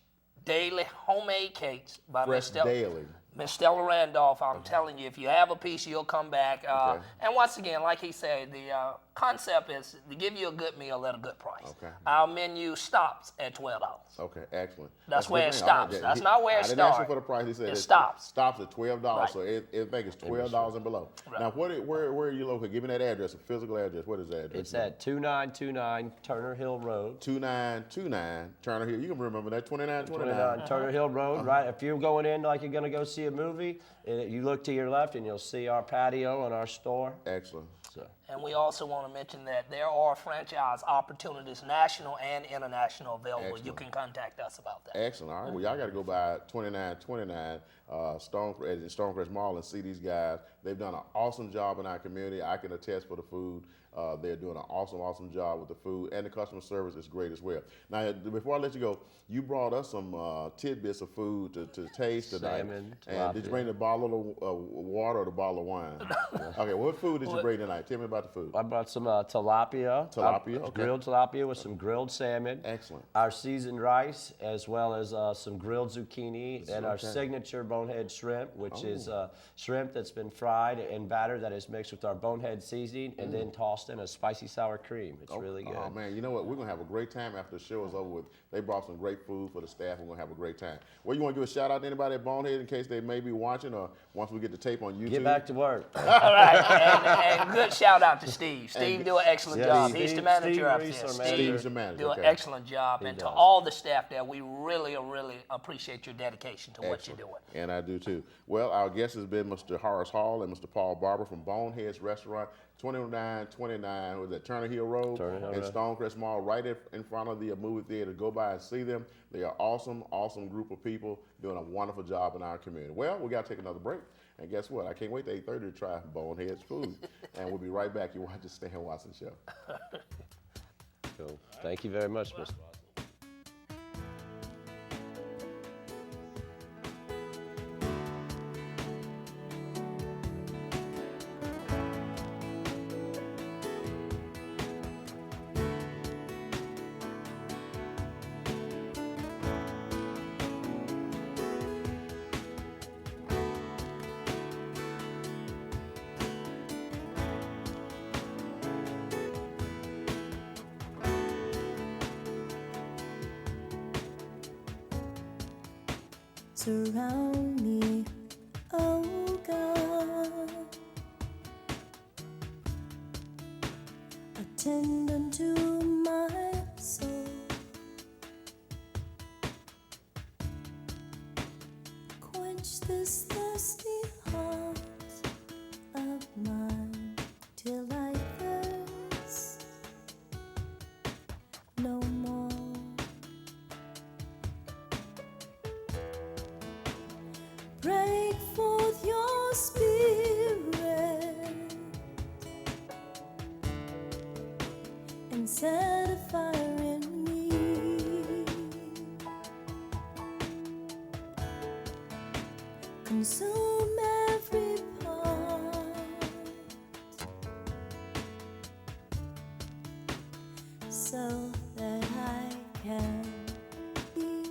daily homemade cakes by Fresh Miss Stella. daily. Miss Stella Randolph, I'm telling you, if you have a piece, you'll come back. Okay. And once again, like he said, the concept is to give you a good meal at a good price. Okay. Our menu stops at $12. Okay, excellent. That's a where good it thing. I like stops. that. That's not where it I didn't ask you starts. for the price. He said It stops. Stops at $12, Right. so everything is $12 and below. Right. Now, where are you located? Give me that address, a physical address. What is that address? It's at 2929 Turner Hill Road. 2929 Turner Hill. You can remember that, 2929. 29 Turner Hill Road, right? If you're going in like you're going to go see a movie, you look to your left and you'll see our patio and our store. Excellent. So, And we also want to mention that there are franchise opportunities, national and international, available. You Excellent. can contact us about that. Excellent. All right. Well, y'all got to go by 2929 Stonecrest Mall and see these guys. They've done an awesome job in our community. I can attest for the food. They're doing an awesome job with the food, and the customer service is great as well. Now, before I let you go, you brought us some tidbits of food to taste tonight. Salmon, And did you tilapia. bring the bottle of water or the bottle of wine? Okay. What food did you bring tonight? Tell me about the food. I brought some tilapia. Tilapia, okay. Grilled tilapia with some grilled salmon. Excellent. Our seasoned rice, as well as some grilled zucchini, and our Okay. signature bonehead shrimp, which is shrimp that's been fried and batter that is mixed with our bonehead seasoning and then tossed in a spicy sour cream. It's really good. Oh man, you know what? We're gonna have a great time after the show is over with. They brought some great food for the staff. We're gonna have a great time. Well, you want to give a shout out to anybody at Bonehead in case they may be watching, or once we get the tape on YouTube? Get back to work. All right, and good shout out. out to Steve. Steve do an excellent Yeah, job. Steve- He's the manager Steve up Reese, there. our Steve manager. Steve's the manager, do an okay. excellent job. And to does. all the staff there, we really appreciate your dedication to what you're doing. And I do too. Well, our guest has been Mr. Horace Hall and Mr. Paul Barber from Boneheads Restaurant, 2929, was that Turner Hill Road Turner Hill in Road. Stonecrest Mall, right in front of the movie theater. Go by and see them. They are awesome, awesome group of people doing a wonderful job in our community. Well, we got to take another break. And guess what? I can't wait to 8:30 to try Boneheads food. And we'll be right back. You watch the Stan Watson Show. Cool. Thank you very much, Mr. Watson. Surround me, oh God, attend unto my soul, quench this thirsty heart of mine till I thirst no more. Break forth your spirit and set a fire in me. Consume every part so that I can be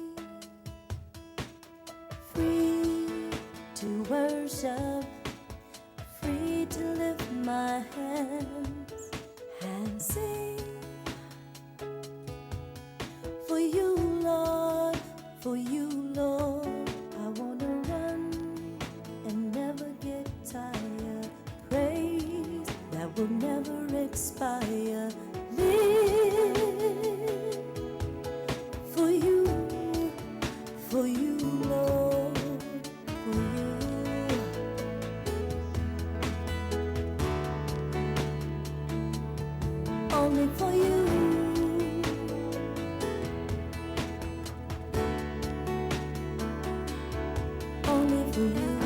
free to worship, free to lift my hands and sing for you, Lord, for you, Lord. I want to run and never get tired. Praise that will never expire. Live for you, Lord, for you. Only for you. Only for you.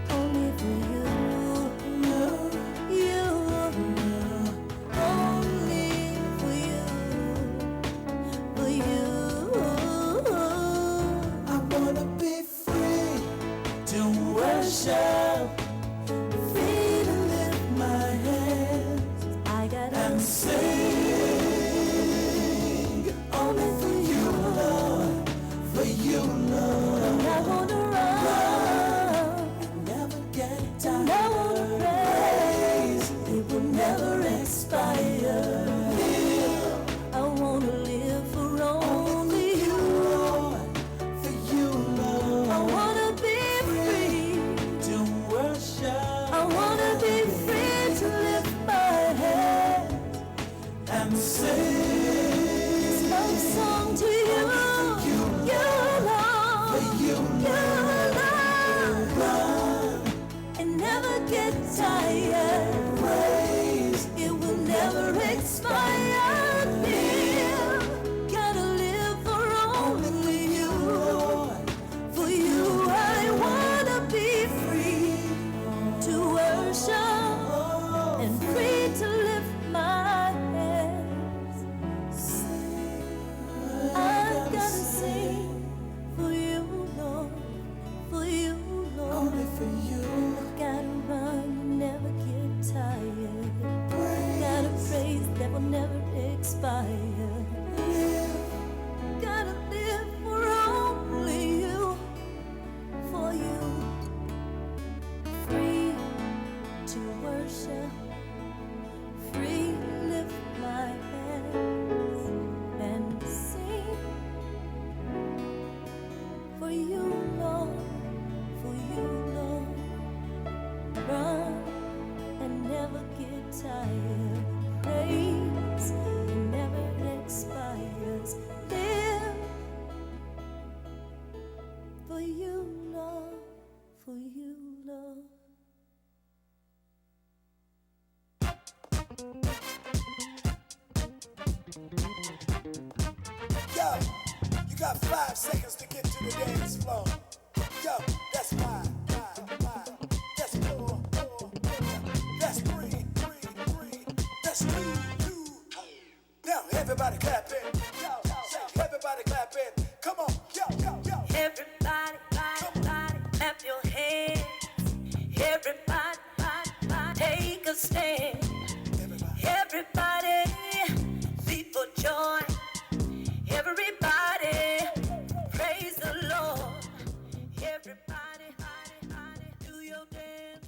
Only for you. Only for you. I wanna be free to worship, free to lift my hands I got and sing. Only for you, Lord, for you, Lord. and I wanna run. Never get And I wanna praise. It will never expire. I wanna live for only you. Lord, for you, Lord. I wanna be free. To worship I wanna be free to lift my head. and sing. Love song to you. You Lord. You, You Lord. And never get tired. praise. It will never expire. Live. Gotta live for only you. Lord, For you, I wanna be free to worship and free to lift my hands. I gotta sing for you, Lord, for you, Lord. only for you. Gotta run, never get tired. Gotta praise that will never expire. Gotta live for only you, for you. Free to worship, free to lift my hands and sing for you, Lord. Yo, you got 5 seconds to get to the dance floor. Yo, that's 5, 5. That's 4, 4. That's 3, 3. That's 2, 2. Now everybody clap in. Yo, everybody clap in. Come on, yo. Everybody, clap your hands. Everybody, take a stand. Everybody, leap for joy. Everybody, praise the Lord. Everybody, do your dance.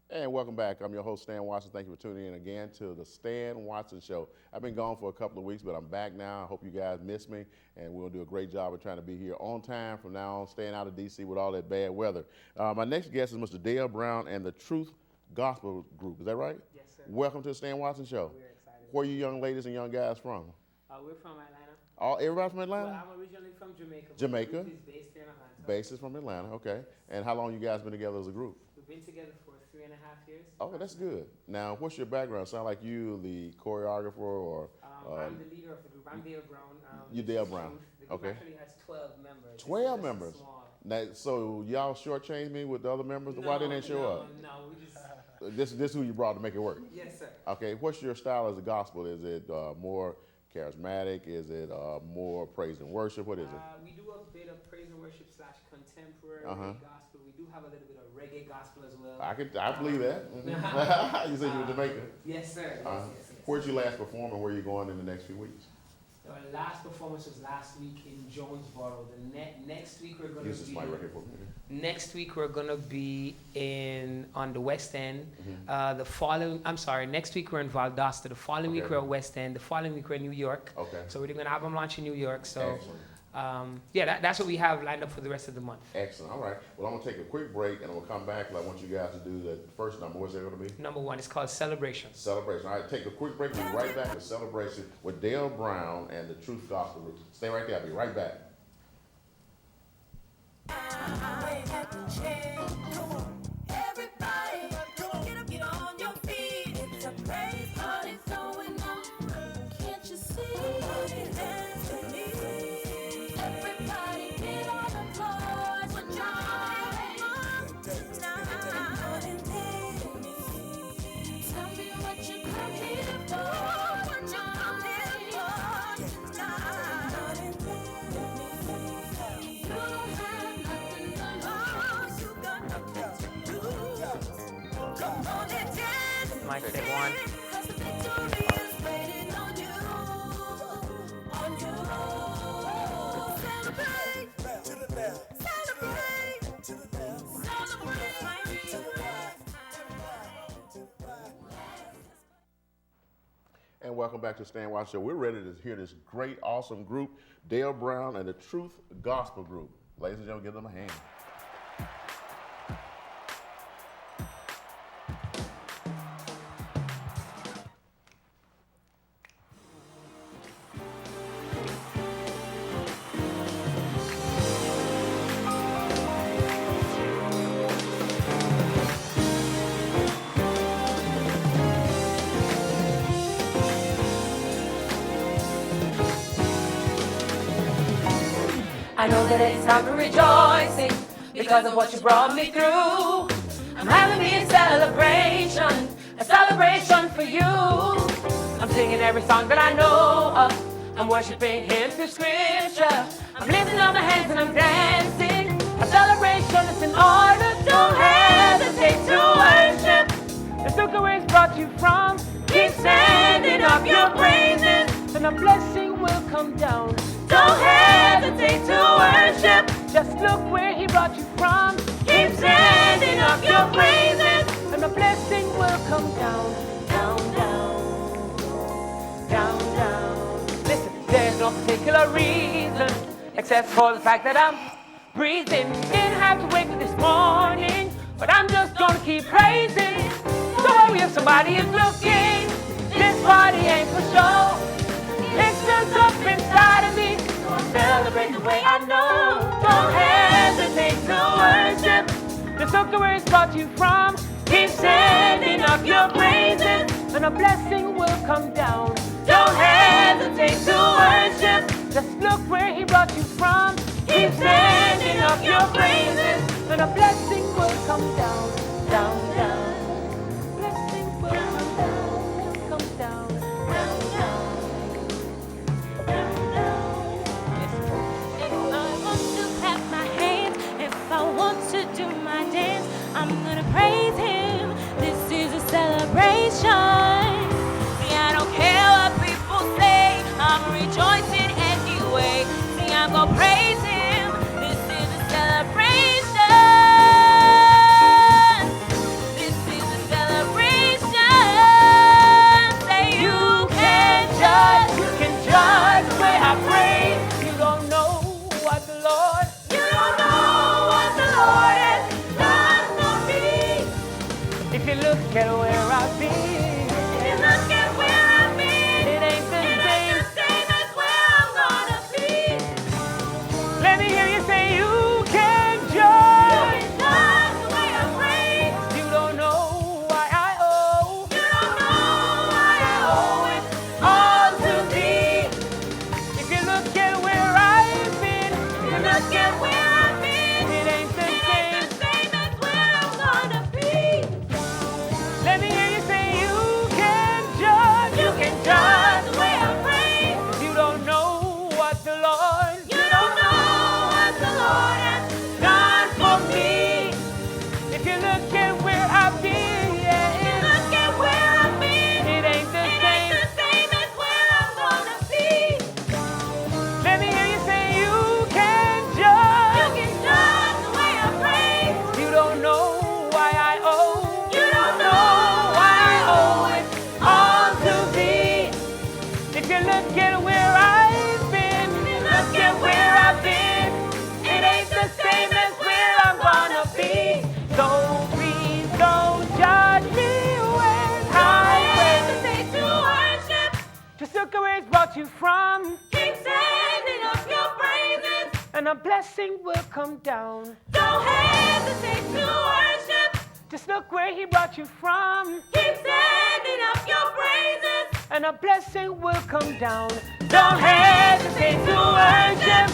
And welcome back. I'm your host, Stan Watson. Thank you for tuning in again to the Stan Watson Show. I've been gone for a couple of weeks, but I'm back now. I hope you guys miss me, and we'll do a great job of trying to be here on time from now on, staying out of D.C. with all that bad weather. My next guest is Mr. Dale Brown and the Truth Gospel Group. Is that right? Yes, sir. Welcome to the Stan Watson Show. We're excited. Where are you young ladies and young guys from? We're from Atlanta. Everybody from Atlanta? Well, I'm originally from Jamaica. but Jamaica? the group is based here in Atlanta. Basis from Atlanta, okay. And how long you guys been together as a group? We've been together for 3.5 years. Okay, that's good. Now, what's your background? Sound like you the choreographer or? I'm the leader of the group. I'm Dale Brown. You Dale Brown. The group Okay. actually has 12 members. It's 12 just members. small. Now, so y'all shortchanged me with the other members? Why didn't they show up? No, we just. This who you brought to make it work? Yes, sir. Okay, what's your style as a gospel? Is it more charismatic? Is it more praise and worship? What is it? We do a bit of praise and worship / contemporary gospel. We do have a little bit of reggae gospel as well. I believe that. Mhm. You said you were Jamaica. Yes, sir. Yes. Where'd you last perform and where are you going in the next few weeks? Our last performance was last week in Jonesboro. The next week we're going Use to this be. mic right here for me. Next week we're gonna be on the West End. Next week we're in Valdosta. The following week Okay. we're at West End. The following week we're in New York. Okay. So we're doing an album launch in New York. So Excellent. that's what we have lined up for the rest of the month. Excellent. All right. Well, I'm going to take a quick break and we'll come back. I want you guys to do the first number. What's that going to be? Number 1 is called Celebration. Celebration. All right, take a quick break. We'll be right back with Celebration with Dale Brown and the Truth Gospel Group. Stay right there. I'll be right back. Everybody, get on your feet. It's a praise party going on. Can't you see? Everybody, get on the floor. Put your hands up. Tell me what you come here for. What you come here for. You don't have nothing to lose. You got nothing to lose. Come on and dance. Mic check 1. 'Cause the victory is waiting on you. Celebrate. To the left. Celebrate. To the left. Celebrate. To the right. To the right. And welcome back to Stan Watson Show. We're ready to hear this great, awesome group, Dale Brown and the Truth Gospel Group. Ladies and gentlemen, give them a hand. I know that it's time for rejoicing because of what you brought me through. I'm having me a celebration for you. I'm singing every song that I know of. I'm worshiping Him through Scripture. I'm lifting up my hands and I'm dancing. A celebration is in order. Don't hesitate to worship. Let's look at where it's brought you from. Keep standing up your praises, and a blessing will come down. Don't hesitate to worship. Just look where He brought you from. Keep standing up your praises, and a blessing will come down. Down, down, down, down. Listen, there's no particular reason except for the fact that I'm breathing. Didn't have to wake up this morning, but I'm just gonna keep praising. So worry if somebody is looking. This party ain't for show. It's just up inside of me. So I celebrate the way I know. Don't hesitate to worship. Just look at where it's brought you from. Keep standing up your praises, and and a blessing will come down. Don't hesitate to worship. Just look where he brought you from. Keep standing up your praises, and a blessing will come down, down, down. Blessing will come down, come down, down, down. If I want to clap my hands, if I want to do my dance, I'm gonna praise him. This is a celebration. See, I don't care what people say, I'm rejoicing anyway. See, I'm gonna praise him. This is a celebration. This is a celebration. Say you can judge The way I praise, you don't know what the Lord, You don't know what the Lord has done for me. if you look at where I've been, If you look at where I've been, it ain't the it same. ain't the same as where I'm gonna be. Let me hear you say you can You judge. can judge the way I praise. You don't know why I owe You don't know why I owe it all to thee. If you look at where I've been, You look at where I've been, it ain't the it ain't same. the same as where I'm gonna be. Let me hear you say you can judge. You can judge the way I praise. You don't know what the Lord You don't know what the Lord has done for me. If you look at where I've been, You look at where I've been, it ain't the it ain't same. the same as where I'm gonna be. Let me hear you say you can You judge. can judge the way I praise. You don't know why I owe. You don't know why I owe it all to thee. If you look at where I've been, look at where I've been, it ain't the same as where I'm gonna be. So please don't judge me when I pray. hesitate to worship. Just look at where it's brought you from, Keep sending up your praises. and a blessing will come down. Don't hesitate to worship. Just look where he brought you from, Keep sending up your praises. and a blessing will come down. Don't hesitate to worship.